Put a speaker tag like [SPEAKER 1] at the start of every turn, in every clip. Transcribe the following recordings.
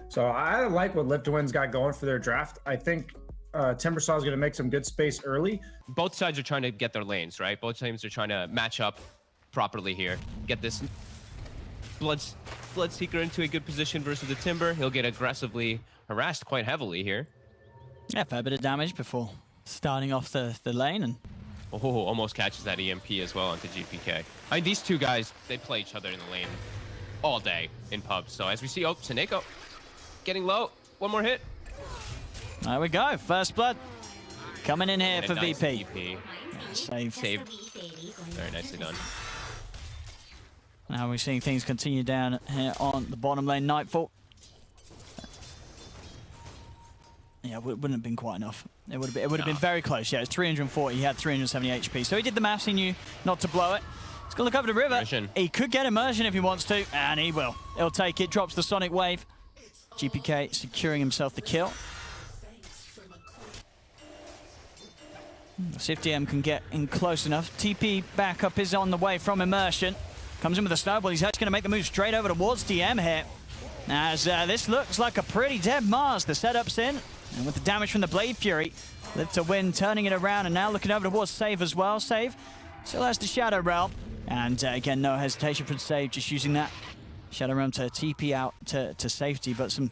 [SPEAKER 1] So I like what Live to Win's got going for their draft. I think Timbersaw is going to make some good space early.
[SPEAKER 2] Both sides are trying to get their lanes, right? Both teams are trying to match up properly here. Get this Bloodseeker into a good position versus the Timber. He'll get aggressively harassed quite heavily here.
[SPEAKER 3] Yeah, fair bit of damage before starting off the lane. And
[SPEAKER 2] oh, almost catches that EMP as well onto GPK. I mean, these two guys, they play each other in the lane all day in pubs. So as we see, oh, Seneko getting low. One more hit.
[SPEAKER 3] There we go. First blood coming in here
[SPEAKER 2] And
[SPEAKER 3] for
[SPEAKER 2] nice
[SPEAKER 3] VP.
[SPEAKER 2] VP.
[SPEAKER 3] Save.
[SPEAKER 2] Very nicely done.
[SPEAKER 3] Now we're seeing things continue down here on the bottom lane. Nightfall. Yeah, it wouldn't have been quite enough. It would have been very close. Yeah, it's 340. He had 370 HP. So he did the maths. He knew not to blow it. He's going to look over the river.
[SPEAKER 2] Immersion.
[SPEAKER 3] He could get immersion if he wants to, and he will. He'll take it. Drops the Sonic Wave. GPK securing himself the kill. See if DM can get in close enough. TP backup is on the way from immersion. Comes in with a snowball. He's actually going to make the move straight over towards DM here. As this looks like a pretty dead Mars. The setup's in. And with the damage from the Blade Fury, Live to Win turning it around and now looking over towards Save as well. Save still has the Shadow Realm. And again, no hesitation from Save, just using that Shadow Realm to TP out to safety. But some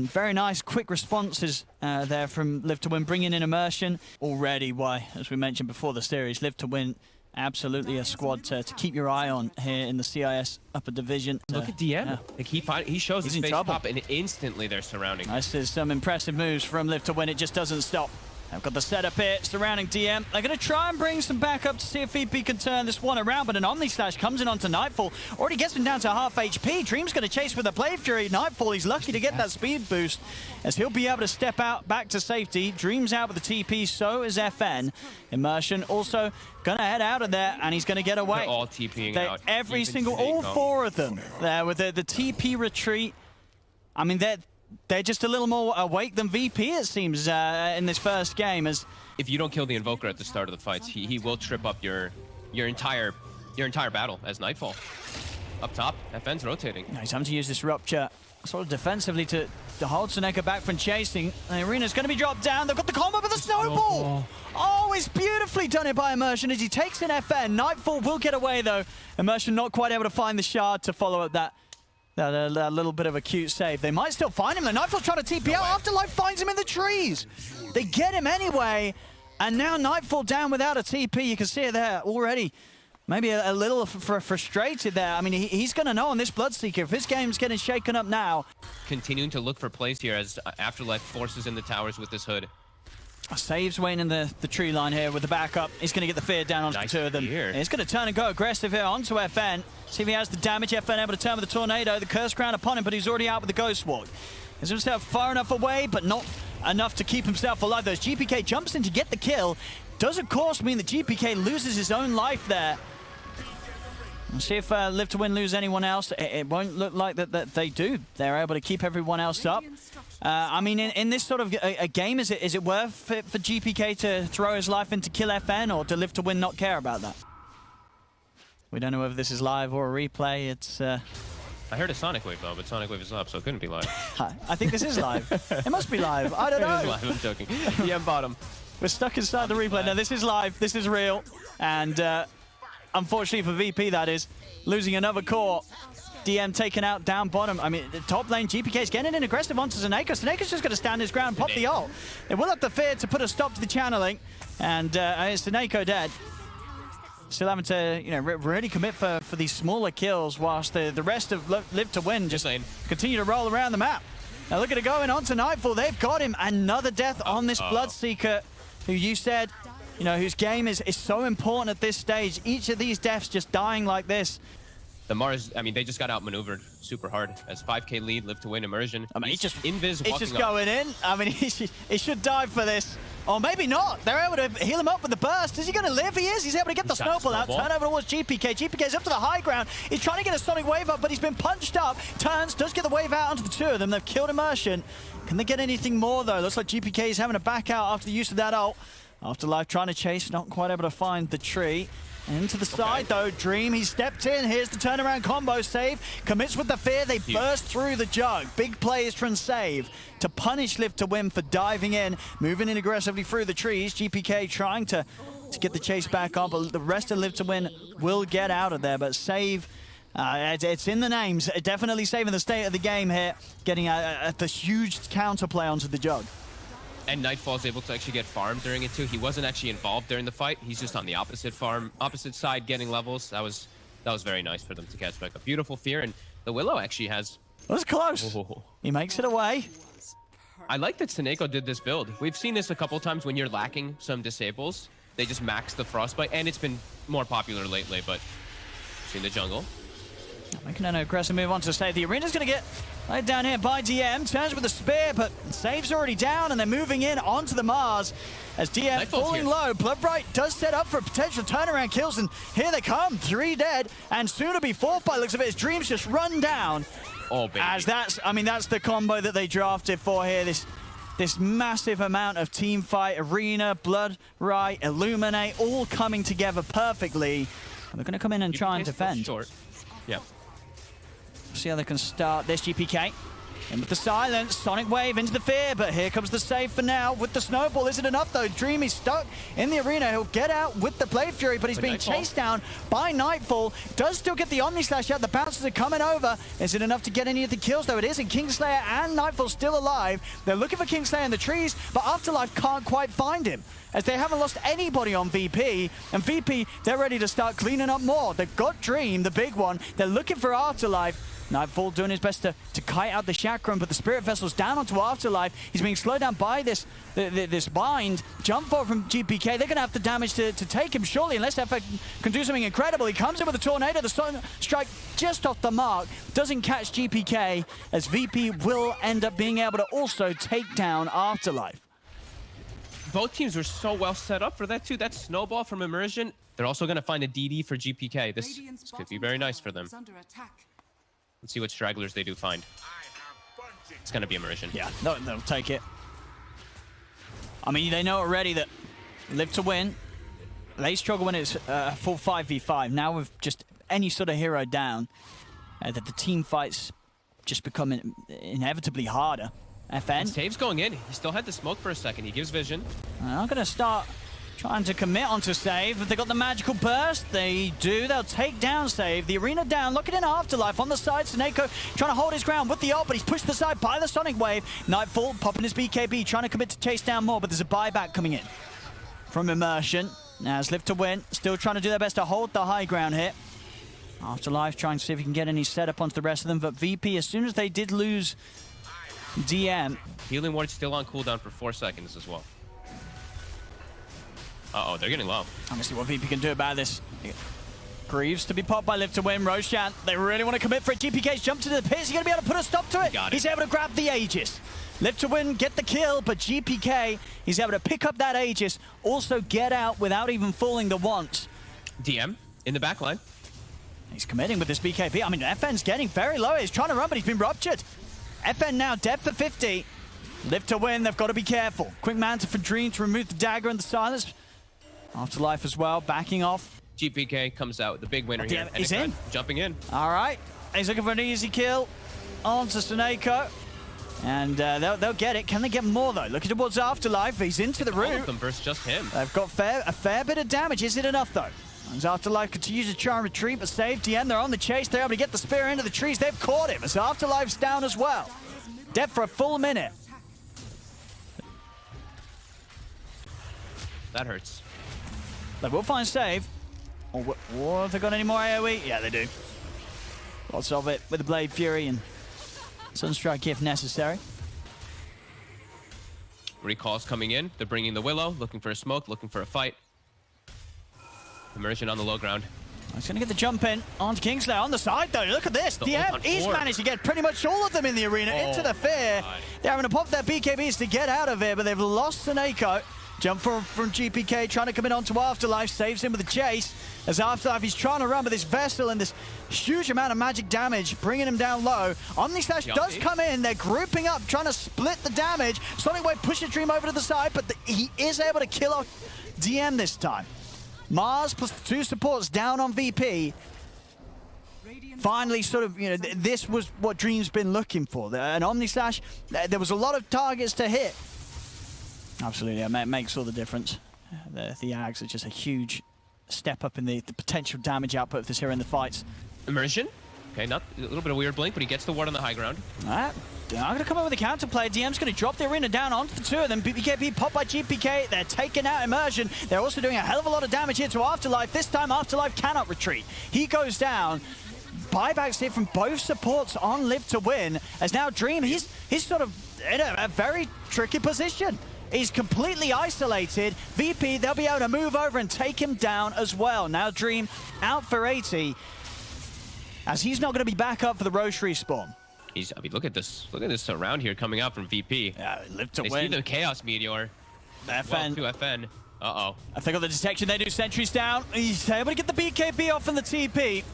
[SPEAKER 3] very nice quick responses there from Live to Win, bringing in immersion. Already, why, as we mentioned before the series, Live to Win, absolutely a squad to keep your eye on here in the CIS upper division.
[SPEAKER 2] Look at DM.
[SPEAKER 3] Yeah.
[SPEAKER 2] Like he shows his face
[SPEAKER 3] trouble.
[SPEAKER 2] pop and instantly they're surrounding him.
[SPEAKER 3] This is some impressive moves from Live to Win. It just doesn't stop. I've got the setup here surrounding DM. They're going to try and bring some backup to see if VP can turn this one around, but an Omni Slash comes in onto Nightfall. Already gets him down to half HP. Dream's going to chase with a Blade Fury. Nightfall, he's lucky to get that speed boost as he'll be able to step out back to safety. Dream's out with the TP, so is FN. Immersion also going to head out of there, and he's going to get away.
[SPEAKER 2] They're all TPing out.
[SPEAKER 3] Every
[SPEAKER 2] Even
[SPEAKER 3] single, all
[SPEAKER 2] Seneko.
[SPEAKER 3] four of them there with the TP retreat. I mean, they're just a little more awake than VP, it seems, in this first game. As
[SPEAKER 2] if you don't kill the Invoker at the start of the fights, he will trip up your entire battle as Nightfall. Up top, FN's rotating.
[SPEAKER 3] now he's having to use this Rupture sort of defensively to hold Seneko back from chasing. The arena's going to be dropped down. They've got the combo with the snowball. Oh, it's beautifully done it by Immersion as he takes in FN. Nightfall will get away, though. Immersion not quite able to find the shard to follow up that little bit of a cute save. They might still find him. The Nightfall's trying to TP out. Afterlife finds him in the trees. They get him anyway. And now Nightfall down without a TP. You can see it there already. Maybe a little frustrated there. I mean, he's going to know on this Bloodseeker. If his game's getting shaken up now.
[SPEAKER 2] Continuing to look for plays here as Afterlife forces in the towers with this hood.
[SPEAKER 3] Saves Wayne in the tree line here with the backup. He's going to get the fear down onto the two of them. He's going to turn and go aggressive here onto FN. See if he has the damage. FN able to turn with the Tornado. The Curse Crown upon him, but he's already out with the Ghost Walk. He's himself far enough away, but not enough to keep himself alive. Those GPK jumps in to get the kill. Does, of course, mean that GPK loses his own life there. We'll see if Live to Win lose anyone else. It won't look like that they do. They're able to keep everyone else up. I mean, in this sort of a game, is it worth it for GPK to throw his life in to kill FN, or to Live to Win not care about that? We don't know whether this is live or a replay. It's.
[SPEAKER 2] I heard a Sonic Wave though, but Sonic Wave is up, so it couldn't be live.
[SPEAKER 3] I think this is live. It must be live. I don't know.
[SPEAKER 2] It is live. I'm joking. Yeah, bottom.
[SPEAKER 3] We're stuck inside the replay. No, this is live. This is real. And unfortunately for VP, that is, losing another core. DM taken out down bottom. I mean, the top lane, GPK's getting in aggressive onto Seneko. Seneko's just going to stand his ground, pop the ult. They will have the fear to put a stop to the channeling. And it's Seneko dead. Still having to, really commit for these smaller kills, whilst the rest of Live to Win just continue to roll around the map. Now look at it going on to Nightfall. They've got him. Another death on this Bloodseeker, who you said, whose game is so important at this stage. Each of these deaths just dying like this.
[SPEAKER 2] The Mars, I mean, they just got outmaneuvered super hard. As 5k lead, Live to Win immersion.
[SPEAKER 3] I mean,
[SPEAKER 2] he's just invis.
[SPEAKER 3] He's just going in. I mean, he should die for this. Or maybe not. They're able to heal him up with the burst. Is he going to live? He is. He's able to get the snowball out. Turn over towards GPK. GPK's up to the high ground. He's trying to get a Sonic Wave up, but he's been punched up. Turns, does get the wave out onto the two of them. They've killed immersion. Can they get anything more, though? Looks like GPK is having to back out after the use of that ult. Afterlife trying to chase, not quite able to find the tree. Into the side though, Dream, he stepped in. Here's the turnaround combo save. Commits with the fear, they burst through the jug. Big plays from Save to punish Live to Win for diving in, moving in aggressively through the trees. GPK trying to get the chase back on, but the rest of Live to Win will get out of there. But Save, it's in the names, definitely saving the state of the game here, getting the huge counterplay onto the jug.
[SPEAKER 2] And Nightfall's able to actually get farmed during it too. He wasn't actually involved during the fight. He's just on the opposite side getting levels. That was very nice for them to catch back. A beautiful fear, and the Willow actually has...
[SPEAKER 3] That was close.
[SPEAKER 2] Oh.
[SPEAKER 3] He makes it away.
[SPEAKER 2] I like that Seneko did this build. We've seen this a couple times when you're lacking some disables. They just max the Frostbite, and it's been more popular lately, but in the jungle.
[SPEAKER 3] Making an aggressive move on to Save. The arena's going to get laid down here by DM. Turns with a spear, but Save's already down, and they're moving in onto the Mars. As DM falling low, Bloodbright does set up for potential turnaround kills, and here they come. 3 dead, and soon to be 4th by looks of it. His Dreams just run down.
[SPEAKER 2] Oh, baby.
[SPEAKER 3] As that's the combo that they drafted for here. This massive amount of team fight, Arena, Bloodbright, Illuminate, all coming together perfectly. And they're going to come in and try and defend.
[SPEAKER 2] Short. Yeah.
[SPEAKER 3] See how they can start this. GPK in with the silence, Sonic Wave into the fear, but here comes the save for now with the snowball. Isn't enough though. Dream is stuck in the arena. He'll get out with the Blade Fury, but he's being chased down by Nightfall. Does still get the Omni Slash out. The bouncers are coming over. Is it enough to get any of the kills though? It isn't. Kingslayer and Nightfall still alive. They're looking for Kingslayer in the trees, but Afterlife can't quite find him, as they haven't lost anybody on VP, and VP, they're ready to start cleaning up more. They've got Dream, the big one. They're looking for Afterlife. Nightfall doing his best to kite out the Chakram, but the Spirit Vessel's down onto Afterlife. He's being slowed down by this bind. Jump forward from GPK. They're going to have the damage to take him, surely, unless FF can do something incredible. He comes in with a Tornado. The Sun Strike just off the mark. Doesn't catch GPK, as VP will end up being able to also take down Afterlife.
[SPEAKER 2] Both teams were so well set up for that too. That snowball from Immersion. They're also going to find a DD for GPK. This could be very nice for them. Let's see what stragglers they do find. It's going to be Immersion.
[SPEAKER 3] Yeah, they'll take it. I mean, they know already that Live to Win, they struggle when it's full 5v5. Now with just any sort of hero down, that the team fights just become inevitably harder. FN.
[SPEAKER 2] Save's going in. He still had the smoke for a second. He gives vision.
[SPEAKER 3] I'm going to start trying to commit onto Save. If they got the magical burst, they do. They'll take down Save. The arena down, looking in Afterlife on the side. Seneko trying to hold his ground with the ult, but he's pushed to the side by the Sonic Wave. Nightfall popping his BKB, trying to commit to chase down more, but there's a buyback coming in from Immersion. Now it's Live to Win, still trying to do their best to hold the high ground here. Afterlife trying to see if he can get any setup onto the rest of them, but VP, as soon as they did lose DM.
[SPEAKER 2] Healing Ward's still on cooldown for 4 seconds as well. Uh-oh, they're getting low.
[SPEAKER 3] I'm gonna see what VP can do about this. Greaves to be popped by Live to Win. Roshan, they really want to commit for it. GPK's jumped into the pits. He's gonna be able to put a stop to it. He's able to grab the Aegis. Live to Win, get the kill, but GPK, he's able to pick up that Aegis, also get out without even falling the want.
[SPEAKER 2] DM in the back line.
[SPEAKER 3] He's committing with this BKB. I mean, FN's getting very low. He's trying to run, but he's been ruptured. FN now dead for 50. Live to Win, they've got to be careful. Quick Manta for Dream to remove the dagger and the silence. Afterlife as well, backing off.
[SPEAKER 2] GPK comes out, the big winner here.
[SPEAKER 3] He's in.
[SPEAKER 2] Jumping in.
[SPEAKER 3] All right. He's looking for an easy kill onto Seneko. And they'll get it. Can they get more, though? Looking towards Afterlife. He's into the root.
[SPEAKER 2] All of them versus just him.
[SPEAKER 3] They've got a fair bit of damage. Is it enough, though? As Afterlife continues to try and retreat, but Save DM. They're on the chase. They're able to get the spear into the trees. They've caught him. As Afterlife's down as well. Dead for a full minute.
[SPEAKER 2] That hurts.
[SPEAKER 3] They will find Save. Or have they got any more AoE? Yeah, they do. Lots of it with the Blade Fury and Sunstrike if necessary.
[SPEAKER 2] Recall's coming in. They're bringing the Willow, looking for a smoke, looking for a fight. Immersion on the low ground.
[SPEAKER 3] He's going to get the jump in onto Kingslayer on the side, though. Look at this. DM, he's managed to get pretty much all of them in the arena into the fear. God. They're having to pop their BKBs to get out of here, but they've lost Seneko. Jump from GPK, trying to come in onto Afterlife, saves him with the chase. As Afterlife, he's trying to run with this Vessel and this huge amount of magic damage, bringing him down low. Omni Slash does come in. They're grouping up, trying to split the damage. Sonic Wave pushes Dream over to the side, but he is able to kill off DM this time. Mars plus the 2 supports down on VP. Finally, sort of, you know, this was what Dream's been looking for. An Omni Slash, there was a lot of targets to hit. Absolutely, it makes all the difference. The Ags are just a huge step up in the potential damage output of this hero in the fights.
[SPEAKER 2] Immersion. Okay, not a little bit of weird blink, but he gets the ward on the high ground.
[SPEAKER 3] All right, I'm going to come up with a counterplay. DM's going to drop the arena down onto the 2 of them. BBKB popped by GPK. They're taking out Immersion. They're also doing a hell of a lot of damage here to Afterlife. This time, Afterlife cannot retreat. He goes down. Buybacks here from both supports on Live to Win. As now Dream, he's sort of in a very tricky position. He's completely isolated. VP, they'll be able to move over and take him down as well. Now Dream out for 80. As he's not going to be back up for the Roche respawn.
[SPEAKER 2] I mean, look at this surround here coming out from VP.
[SPEAKER 3] Yeah, Live to
[SPEAKER 2] They
[SPEAKER 3] Win.
[SPEAKER 2] see the Chaos Meteor.
[SPEAKER 3] FN.
[SPEAKER 2] Well, to FN. Uh-oh.
[SPEAKER 3] I think on the detection, they do sentries down. He's able to get the BKB off on the TP.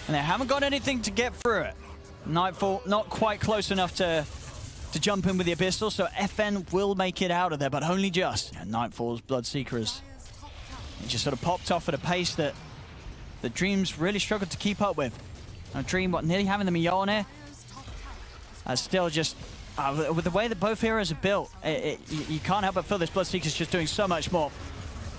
[SPEAKER 3] And they haven't got anything to get through it. Nightfall not quite close enough to jump in with the Abyssal, so FN will make it out of there, but only just. And Nightfall's Bloodseeker is just sort of popped off at a pace that the Dreams really struggled to keep up with. Now Dream, nearly having the Mjolnir. Still just, with the way that both heroes are built, you can't help but feel this Bloodseeker's just doing so much more.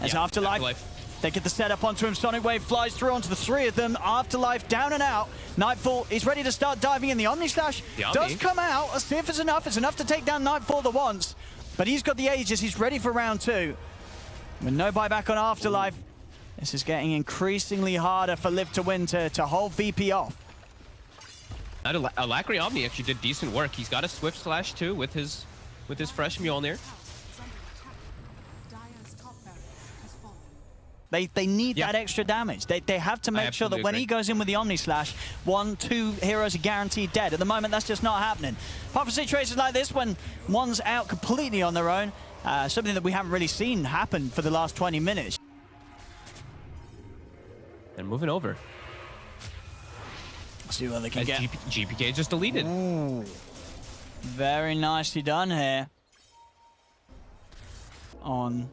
[SPEAKER 3] As Afterlife, they get the setup onto him. Sonic Wave flies through onto the 3 of them. Afterlife down and out. Nightfall is ready to start diving in. The Omni Slash does come out. Let's see if it's enough. It's enough to take down Nightfall the once. But he's got the Aegis. He's ready for round 2. With no buyback on Afterlife, this is getting increasingly harder for Live to Win to hold VP off.
[SPEAKER 2] Alacrity Omni actually did decent work. He's got a Swift Slash too with his fresh Mjolnir.
[SPEAKER 3] They need that extra damage. They have to make sure that when he goes in with the Omni Slash, 1-2 heroes are guaranteed dead. At the moment, that's just not happening. Apart from situations like this, when one's out completely on their own, something that we haven't really seen happen for the last 20 minutes.
[SPEAKER 2] And moving over.
[SPEAKER 3] Let's see what they can get.
[SPEAKER 2] GPK just deleted.
[SPEAKER 3] Ooh. Very nicely done here. On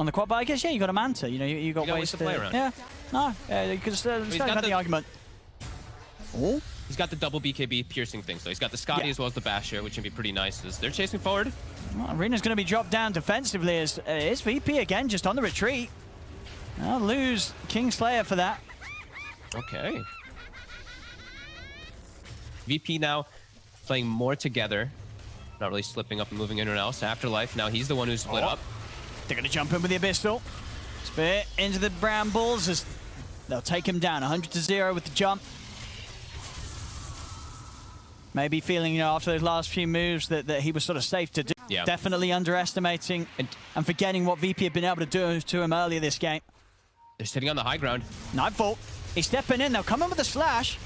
[SPEAKER 3] the quad, but I guess, yeah, you got a Manta. You know, you got ways
[SPEAKER 2] to play around.
[SPEAKER 3] Yeah, no, you could still have the argument. Oh,
[SPEAKER 2] he's got the double BKB piercing thing, so he's got the Scotty as well as the Basher, which can be pretty nice as they're chasing forward.
[SPEAKER 3] Well, Arena's going to be dropped down defensively as VP again, just on the retreat. I'll lose Kingslayer for that.
[SPEAKER 2] Okay. VP now playing more together, not really slipping up and moving in or else. Afterlife, now he's the one who's split up.
[SPEAKER 3] They're going to jump in with the Abyssal. Spear into the Brambles as they'll take him down. 100-0 with the jump. Maybe feeling, you know, after those last few moves that he was sort of safe to do.
[SPEAKER 2] Yeah.
[SPEAKER 3] Definitely underestimating and forgetting what VP had been able to do to him earlier this game.
[SPEAKER 2] They're sitting on the high ground.
[SPEAKER 3] Nightfall, he's stepping in. They'll come in with a slash.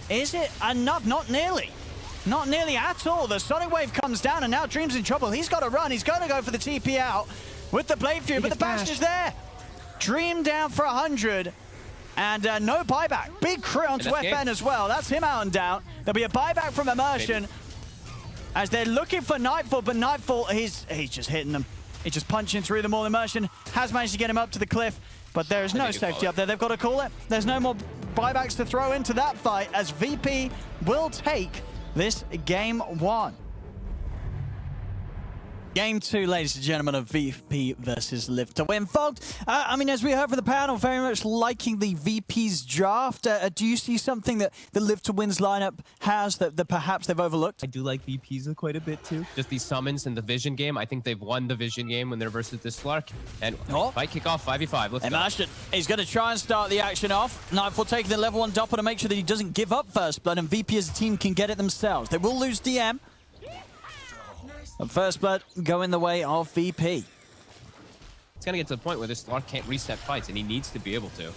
[SPEAKER 3] Is it enough? Not nearly. Not nearly at all. The Sonic Wave comes down and now Dream's in trouble. He's got to run. He's going to go for the TP out with the Blade Fury, but the Bash is there. Dream down for 100 and no buyback. Big crit onto FN as well. That's him out and down. There'll be a buyback from Immersion as they're looking for Nightfall, but Nightfall, he's just hitting them. He's just punching through them all. Immersion has managed to get him up to the cliff, but there is no safety up there. They've got to call it. There's no more buybacks to throw into that fight as VP will take this game 1. Game 2, ladies and gentlemen, of VP versus Live to Win. Fogged, I mean, as we heard from the panel, very much liking the VP's draft. Do you see something that the Live to Win's lineup has that perhaps they've overlooked?
[SPEAKER 2] I do like VP's quite a bit too. Just these summons in the Vision game. I think they've won the Vision game when they're versus this Slark. And fight kickoff 5v5. Let's go.
[SPEAKER 3] He's going to try and start the action off. Nightfall taking the level 1 doppel to make sure that he doesn't give up First Blood, and VP as a team can get it themselves. They will lose DM. But First Blood going the way of VP.
[SPEAKER 2] It's going to get to the point where this Slark can't reset fights, and he needs to be able to.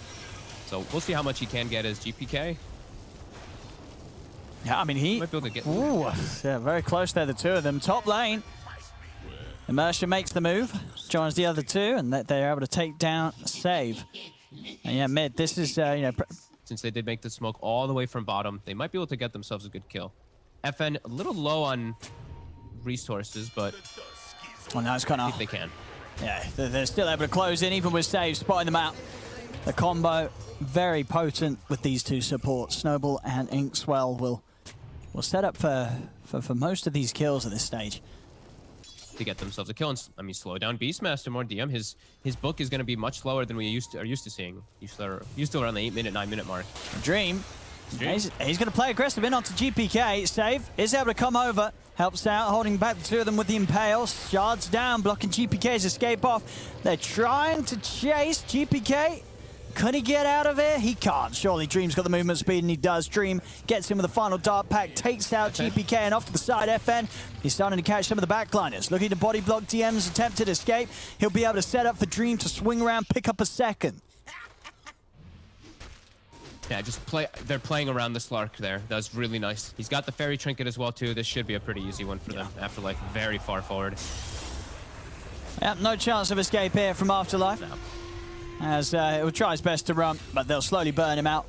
[SPEAKER 2] So we'll see how much he can get as GPK.
[SPEAKER 3] Yeah, I mean, he
[SPEAKER 2] might be able to get...
[SPEAKER 3] Ooh, yeah, very close there, the 2 of them. Top lane. Immersion makes the move, joins the other 2, and they're able to take down Save. And yeah, mid, this is, you know...
[SPEAKER 2] Since they did make the smoke all the way from bottom, they might be able to get themselves a good kill. FN a little low on resources, but
[SPEAKER 3] well, now it's kind of...
[SPEAKER 2] they can.
[SPEAKER 3] Yeah, they're still able to close in, even with saves, spotting them out. The combo, very potent with these two supports. Snowball and Inkswell will set up for most of these kills at this stage.
[SPEAKER 2] To get themselves a kill and, I mean, slow down Beastmaster more. DM, his book is going to be much slower than we are used to seeing. Used to around the 8-minute, 9-minute mark.
[SPEAKER 3] Dream. He's going to play aggressive in onto GPK. Save is able to come over, helps out, holding back the two of them with the Impale. Shards down, blocking GPK's escape off. They're trying to chase GPK. Could he get out of here? He can't. Surely Dream's got the movement speed, and he does. Dream gets him with the final dart pack, takes out GPK, and off to the side, FN. He's starting to catch some of the backliners. Looking to body block DM's attempted escape. He'll be able to set up for Dream to swing around, pick up a second.
[SPEAKER 2] Yeah, they're playing around the Slark there. That's really nice. He's got the Fairy Trinket as well, too. This should be a pretty easy one for them. Afterlife very far forward.
[SPEAKER 3] Yep, no chance of escape here from Afterlife. No. As it will try his best to run, but they'll slowly burn him out.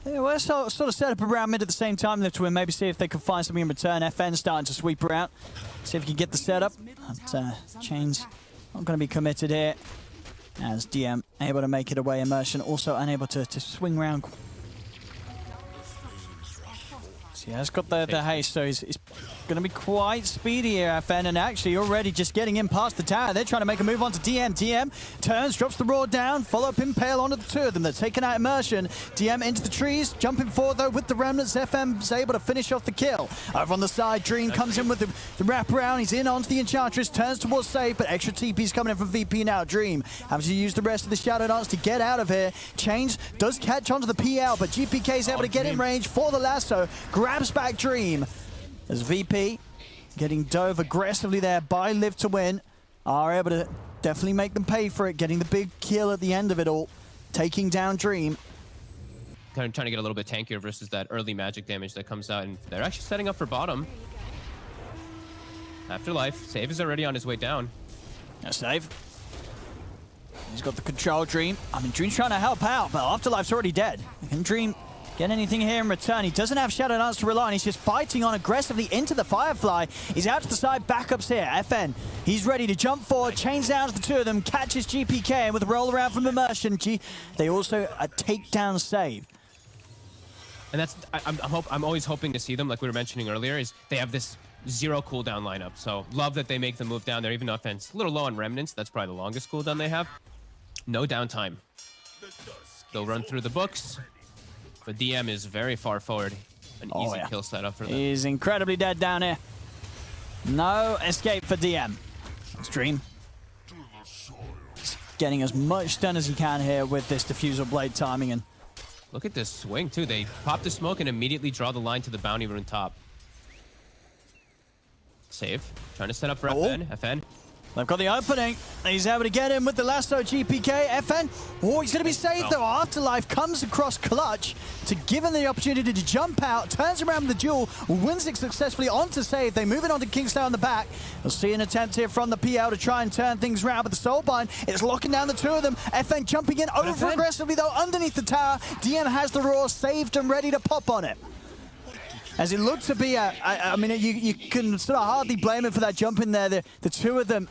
[SPEAKER 3] Yeah, we'll sort of set up around mid at the same time, live to win, maybe see if they can find something in return. FN starting to sweep around, see if he can get the setup. But Chain's not going to be committed here, as DM able to make it away. Immersion also unable to swing around. So yeah, he's got the haste, so he's going to be quite speedy here, FN, and actually already just getting in past the tower. They're trying to make a move onto DM. DM turns, drops the Roar down, follow up Impale onto the two of them. They're taking out Immersion. DM into the trees, jumping forward though with the Remnants. FM's able to finish off the kill. Over on the side, Dream comes in with the wraparound. He's in onto the Enchantress, turns towards save, but extra TP's coming in from VP now. Dream having to use the rest of the Shadow Dance to get out of here. Change does catch onto the PL, but GPK's able to get in range for the lasso. Grabs back Dream. As VP getting dove aggressively there by Live to Win, are able to definitely make them pay for it, getting the big kill at the end of it all, taking down Dream.
[SPEAKER 2] Kind of trying to get a little bit tankier versus that early magic damage that comes out, and they're actually setting up for bottom. Afterlife, Save is already on his way down.
[SPEAKER 3] Save. He's got the control, Dream. I mean, Dream's trying to help out, but Afterlife's already dead. Can Dream get anything here in return? He doesn't have Shadow Dance to rely on. He's just fighting on aggressively into the Firefly. He's out to the side, backups here. FN, he's ready to jump forward, chains down to the two of them, catches GPK with a roll around from Immersion. They also a takedown save.
[SPEAKER 2] And that's, I'm always hoping to see them, like we were mentioning earlier, is they have this 0 cooldown lineup. So love that they make the move down there, even though offense a little low on Remnants. That's probably the longest cooldown they have. No downtime. They'll run through the books. But DM is very far forward. An easy kill setup for them.
[SPEAKER 3] He's incredibly dead down here. No escape for DM. It's Dream. He's getting as much done as he can here with this diffusal blade timing. And
[SPEAKER 2] look at this swing too. They pop the smoke and immediately draw the line to the bounty rune top. Save. Trying to set up for FN. FN.
[SPEAKER 3] They've got the opening. He's able to get in with the lasso GPK. FN. Oh, he's going to be saved though. Afterlife comes across clutch to give him the opportunity to jump out. Turns around with the duel. Wins it successfully onto save. They move it onto Kingstar on the back. We'll see an attempt here from the PL to try and turn things around. But the Soulbind is locking down the two of them. FN jumping in over aggressively though underneath the tower. DM has the Roar saved and ready to pop on it. As it looked to be I mean, you can sort of hardly blame it for that jump in there. The two of them,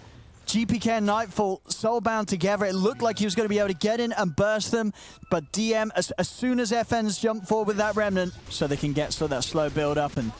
[SPEAKER 3] GPK and Nightfall, soulbound together. It looked like he was going to be able to get in and burst them, but DM, as soon as FN's jumped forward with that Remnant, so they can get that slow build up and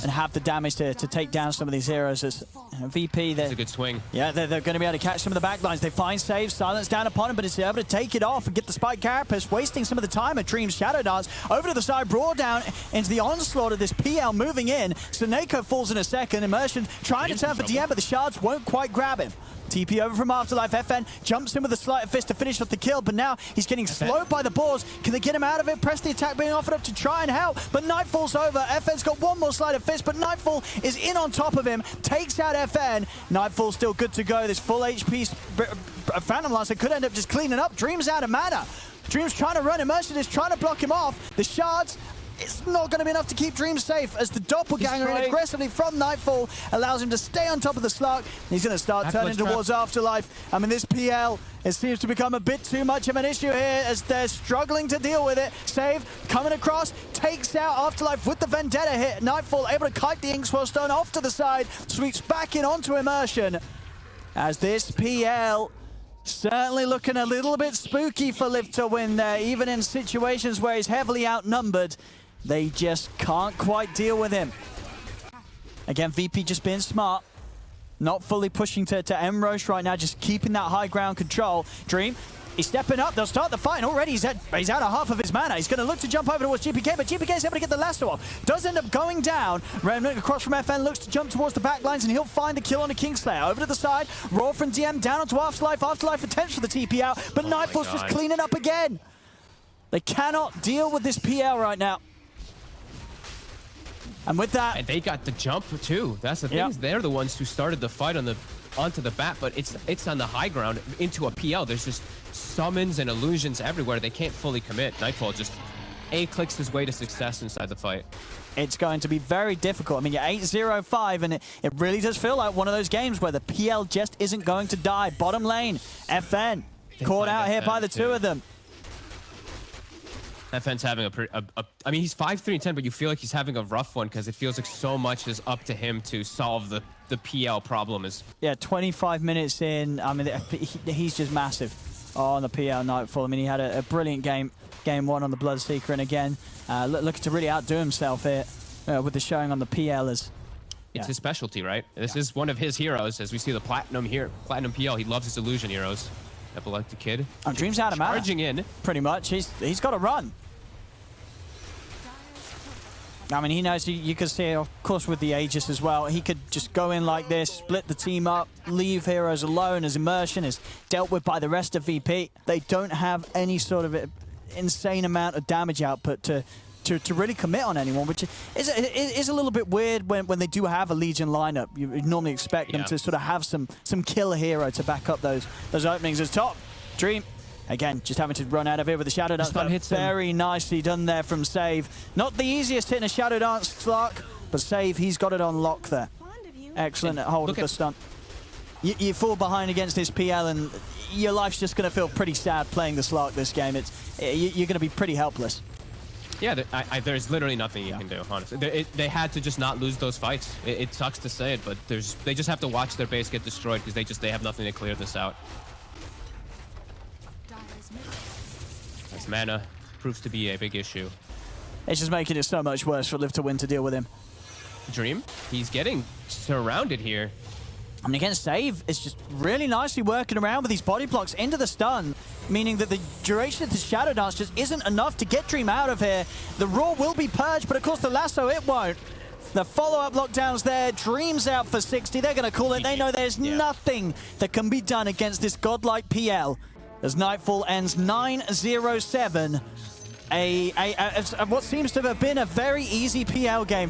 [SPEAKER 3] have the damage to take down some of these heroes. As VP,
[SPEAKER 2] that's a good swing.
[SPEAKER 3] Yeah, they're going to be able to catch some of the backlines. They find Save, silence down upon him, but it's able to take it off and get the Spike Carapace, wasting some of the time at Dream's Shadow Dance. Over to the side, Brawl down into the onslaught of this PL moving in. Snako falls in a second. Immersion trying to turn for DM, but the shards won't quite grab him. TP over from Afterlife. FN jumps in with a sleight of fist to finish off the kill, but now he's getting slowed by the boars. Can they get him out of it? Press the attack being offered up to try and help, but Nightfall's over. FN's got one more sleight of fist, but Nightfall is in on top of him, takes out FN. Nightfall's still good to go. This full HP Phantom Lancer could end up just cleaning up. Dream's out of mana. Dream's trying to run. Immersion is trying to block him off. The shards, it's not going to be enough to keep Dream safe as the Doppelganger in aggressively from Nightfall allows him to stay on top of the Slark. He's going to start turning towards Afterlife. I mean, this PL, it seems to become a bit too much of an issue here as they're struggling to deal with it. Save coming across, takes out Afterlife with the Vendetta hit. Nightfall able to kite the Inkswell Stone off to the side, sweeps back in onto Immersion. as this PL certainly looking a little bit spooky for Live to Win there, even in situations where he's heavily outnumbered. They just can't quite deal with him. Again, VP just being smart. Not fully pushing to Emrosh right now, just keeping that high ground control. Dream, he's stepping up. They'll start the fight. Already he's out of half of his mana. He's going to look to jump over towards GPK, but GPK is able to get the lasso off. Does end up going down. Remnant across from FN looks to jump towards the back lines, and he'll find the kill on a Kingslayer. Over to the side, Raw from DM down onto Afterlife. Afterlife attempts for the TP out, but Nightfall's just cleaning up again. They cannot deal with this PL right now. And with that,
[SPEAKER 2] and they got the jump too. That's the thing. Is they're the ones who started the fight onto the bat, but it's on the high ground into a PL. There's just summons and illusions everywhere. They can't fully commit. Nightfall just clicks his way to success inside the fight.
[SPEAKER 3] It's going to be very difficult. I mean, you're 8-0-5, and it really does feel like one of those games where the PL just isn't going to die. Bottom lane, FN caught out here by the two of them.
[SPEAKER 2] FN's having I mean, he's 5-3-10, but you feel like he's having a rough one because it feels like so much is up to him to solve the PL problem.
[SPEAKER 3] Yeah, 25 minutes in. I mean, he's just massive on the PL Nightfall. I mean, he had a brilliant game one on the Bloodseeker, and again, looking to really outdo himself here with the showing on the PL. It's
[SPEAKER 2] his specialty, right? This is one of his heroes, as we see the Platinum PL. He loves his illusion heroes. Epileptic Kid.
[SPEAKER 3] Dream's out of mana.
[SPEAKER 2] Charging in.
[SPEAKER 3] Pretty much. He's got to run. I mean, he knows you can see, of course, with the Aegis as well. He could just go in like this, split the team up, leave heroes alone as Immersion is dealt with by the rest of VP. They don't have any sort of insane amount of damage output to really commit on anyone, which is a little bit weird when they do have a Legion lineup. You normally expect them to sort of have some killer hero to back up those openings. As top, Dream, again, just having to run out of here with the Shadow Dance, but very nicely done there from Save. Not the easiest hitting a Shadow Dance, Slark, but Save, he's got it on lock there. Excellent hold of the stunt. You fall behind against this PL, and your life's just going to feel pretty sad playing the Slark this game. You're going to be pretty helpless.
[SPEAKER 2] Yeah, there's literally nothing you can do, honestly. They had to just not lose those fights. It sucks to say it, but they just have to watch their base get destroyed because they have nothing to clear this out. As mana proves to be a big issue.
[SPEAKER 3] It's just making it so much worse for Live to Win to deal with him.
[SPEAKER 2] Dream, he's getting surrounded here.
[SPEAKER 3] I mean, again, Save is just really nicely working around with these body blocks into the stun, meaning that the duration of the Shadow Dance just isn't enough to get Dream out of here. The Raw will be purged, but of course the lasso, it won't. The follow-up lockdowns there. Dream's out for 60. They're going to call it. They know there's nothing that can be done against this godlike PL. As Nightfall ends 9-0-7. What seems to have been a very easy PL game.